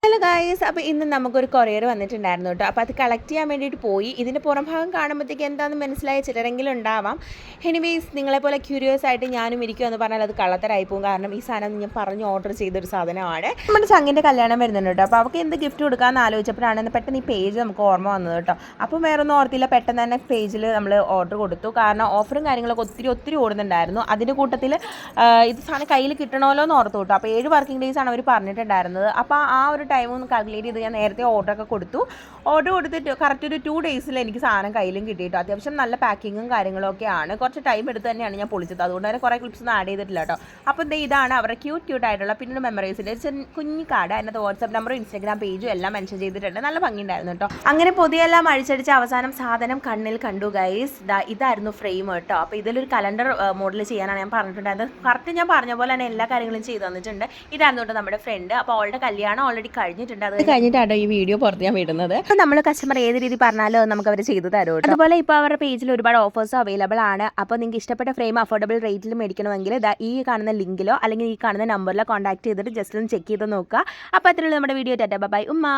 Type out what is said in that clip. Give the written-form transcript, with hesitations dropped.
Hello guys, അപ്പോൾ ഇന്ന് നമുക്കൊരു കൊറിയർ വന്നിട്ടുണ്ടായിരുന്നു കേട്ടോ. അപ്പോൾ അത് കളക്ട് ചെയ്യാൻ വേണ്ടിയിട്ട് പോയി. ഇതിൻ്റെ പുറം ഭാഗം കാണുമ്പോഴത്തേക്ക് എന്താണെന്ന് മനസ്സിലായ ചിലരെങ്കിലും ഉണ്ടാവാം. എനിവേയ്സ്, നിങ്ങളെപ്പോലെ ക്യൂരിയസ് ആയിട്ട് ഞാനും ഇരിക്കുമെന്ന് പറഞ്ഞാൽ അത് കള്ളത്തരായി പോകും. കാരണം ഈ സാധനം ഞാൻ പറഞ്ഞ് ഓർഡർ ചെയ്തൊരു സാധനമാണ്. നമ്മുടെ ചങ്ങിൻ്റെ കല്യാണം വരുന്നുണ്ട് കേട്ടോ. അപ്പോൾ അവൾക്ക് എന്ത് ഗിഫ്റ്റ് കൊടുക്കാമെന്ന് ആലോചിച്ചപ്പോഴാണ് പെട്ടെന്ന് ഈ പേജ് നമുക്ക് ഓർമ്മ വന്നത് കേട്ടോ. അപ്പോൾ വേറൊന്നും ഓർത്തില്ല, പെട്ടെന്ന് തന്നെ പേജിൽ നമ്മൾ ഓർഡർ കൊടുത്തു. കാരണം ഓഫറും കാര്യങ്ങളൊക്കെ ഒത്തിരി ഓടുന്നുണ്ടായിരുന്നു. അതിൻ്റെ കൂട്ടത്തിൽ ഇത് സാധനം കയ്യിൽ കിട്ടണമല്ലോ എന്ന് ഓർത്തു കേട്ടോ. അപ്പോൾ 7 വർക്കിംഗ് ഡേയ്സ് ആണ് അവർ പറഞ്ഞിട്ടുണ്ടായിരുന്നത്. അപ്പോൾ ആ ഒരു ടൈം ഒന്ന് കാൽക്കുലേറ്റ് ചെയ്ത് ഞാൻ നേരത്തെ ഓർഡർ കൊടുത്തിട്ട് കറക്റ്റ് ഒരു 2 ഡേയ്സിൽ എനിക്ക് സാധനം കയ്യിലും കിട്ടിയിട്ടോ. അത്യാവശ്യം നല്ല പാക്കിങ്ങും കാര്യങ്ങളൊക്കെയാണ്. കുറച്ച് ടൈം എടുത്ത് തന്നെയാണ് ഞാൻ പൊളിച്ചത്. അതുകൊണ്ട് തന്നെ കുറേ ക്ലിപ്സ് ഒന്നും ആഡ് ചെയ്തിട്ടില്ല കേട്ടോ. അപ്പോൾ ഇതാണ് അവരുടെ ക്യൂട്ട് ആയിട്ടുള്ള പിന്നീട് മെമ്മറീസിൻ്റെ കുഞ്ഞു കാർഡ്. അതിനകത്ത് വാട്സാപ്പ് നമ്പറും ഇൻസ്റ്റാഗ്രാം പേജും എല്ലാം മെൻഷൻ ചെയ്തിട്ടുണ്ട്. നല്ല ഭംഗിയുണ്ടായിരുന്നു കേട്ടോ. അങ്ങനെ പൊതിയെല്ലാം അഴിച്ചടിച്ച് അവസാനം സാധനം കണ്ണിൽ കണ്ടു ഗൈസ്. ഇതായിരുന്നു ഫ്രെയിം കേട്ടോ. അപ്പോൾ ഇതിലൊരു കലണ്ടർ മോഡൽ ചെയ്യാനാണ് ഞാൻ പറഞ്ഞിട്ടുണ്ടായിരുന്നത്. കറക്റ്റ് ഞാൻ പറഞ്ഞ പോലെ തന്നെ എല്ലാ കാര്യങ്ങളും ചെയ്തു തന്നിട്ടുണ്ട്. ഇതായിരുന്നു കേട്ടോ നമ്മുടെ ഫ്രണ്ട്. അപ്പോൾ അവളുടെ കല്യാണം ഓൾറെഡി കഴിഞ്ഞിട്ടുണ്ട്. അത് കഴിഞ്ഞിട്ടാണ് ഈ വീഡിയോ പുറത്ത് ഞാൻ വിടുന്നത്. അപ്പോൾ നമ്മൾ കസ്റ്റമർ ഏത് രീതി പറഞ്ഞാലും നമുക്ക് അവർ ചെയ്തു തരും. അതുപോലെ ഇപ്പോൾ അവരുടെ പേജിൽ ഒരുപാട് ഓഫേഴ്സ് അവൈലബിൾ ആണ്. അപ്പോൾ നിങ്ങൾക്ക് ഇഷ്ടപ്പെട്ട ഫ്രെയിം അഫോർഡബിൾ റേറ്റിൽ മേടിക്കണമെങ്കിൽ ഈ കാണുന്ന ലിങ്കിലോ അല്ലെങ്കിൽ ഈ കാണുന്ന നമ്പറിലോ കോൺടാക്ട് ചെയ്തിട്ട് ജസ്റ്റ് ഒന്ന് ചെക്ക് ചെയ്ത് നോക്കുക. അപ്പോൾ അത്രയുള്ള നമ്മുടെ വീഡിയോ. ടാറ്റാ ബൈ ഉമ്മ.